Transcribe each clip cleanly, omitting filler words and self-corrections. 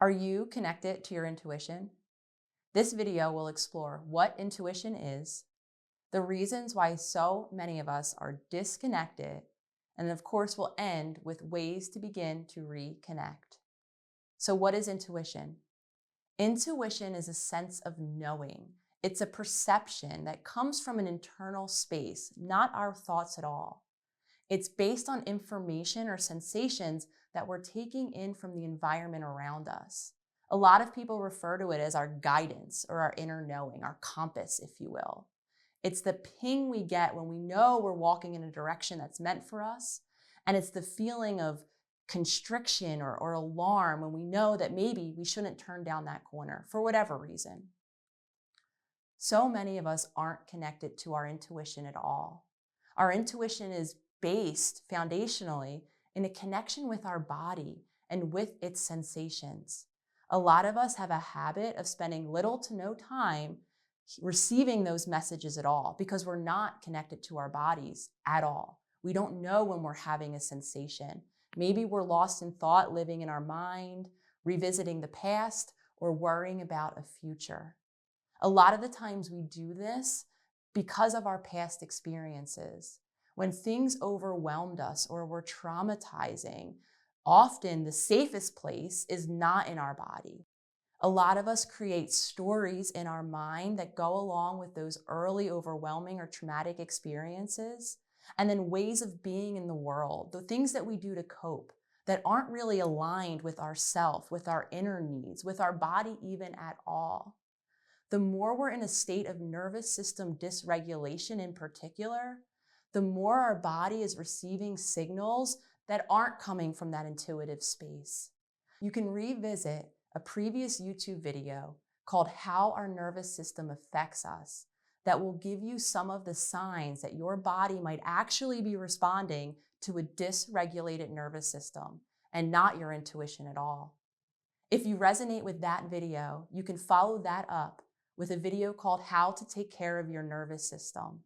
Are you connected to your intuition? This video will explore what intuition is, the reasons why so many of us are disconnected, and of course, we'll end with ways to begin to reconnect. So, what is intuition? Intuition is a sense of knowing. It's a perception that comes from an internal space, not our thoughts at all. It's based on information or sensations that we're taking in from the environment around us. A lot of people refer to it as our guidance or our inner knowing, our compass, if you will. It's the ping we get when we know we're walking in a direction that's meant for us. And it's the feeling of constriction or alarm when we know that maybe we shouldn't turn down that corner for whatever reason. So many of us aren't connected to our intuition at all. Our intuition is based foundationally in a connection with our body and with its sensations. A lot of us have a habit of spending little to no time receiving those messages at all because we're not connected to our bodies at all. We don't know when we're having a sensation. Maybe we're lost in thought, living in our mind, revisiting the past, or worrying about a future. A lot of the times we do this because of our past experiences. When things overwhelmed us or were traumatizing, often the safest place is not in our body. A lot of us create stories in our mind that go along with those early overwhelming or traumatic experiences, and then ways of being in the world, the things that we do to cope that aren't really aligned with ourself, with our inner needs, with our body even at all. The more we're in a state of nervous system dysregulation in particular, the more our body is receiving signals that aren't coming from that intuitive space. You can revisit a previous YouTube video called How Our Nervous System Affects Us that will give you some of the signs that your body might actually be responding to a dysregulated nervous system and not your intuition at all. If you resonate with that video, you can follow that up with a video called How to Take Care of Your Nervous System.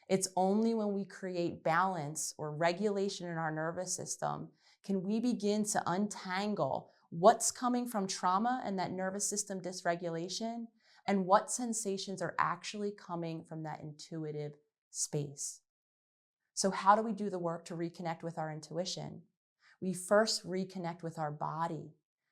It's only when we create balance or regulation in our nervous system can we begin to untangle what's coming from trauma and that nervous system dysregulation and what sensations are actually coming from that intuitive space. So how do we do the work to reconnect with our intuition? We first reconnect with our body.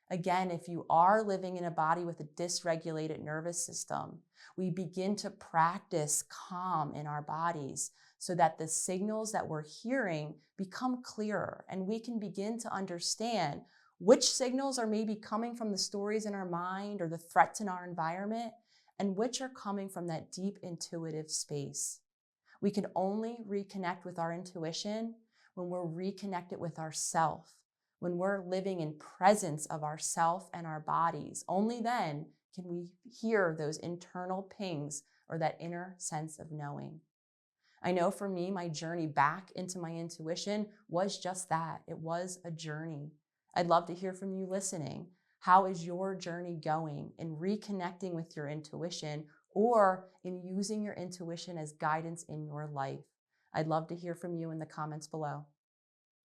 Again, if you are living in a body with a dysregulated nervous system, we begin to practice calm in our bodies so that the signals that we're hearing become clearer and we can begin to understand which signals are maybe coming from the stories in our mind or the threats in our environment and which are coming from that deep intuitive space. We can only reconnect with our intuition when we're reconnected with ourself, when we're living in presence of ourself and our bodies. Only then can we hear those internal pings or that inner sense of knowing. I know for me, my journey back into my intuition was just that. It was a journey. I'd love to hear from you listening. How is your journey going in reconnecting with your intuition or in using your intuition as guidance in your life? I'd love to hear from you in the comments below.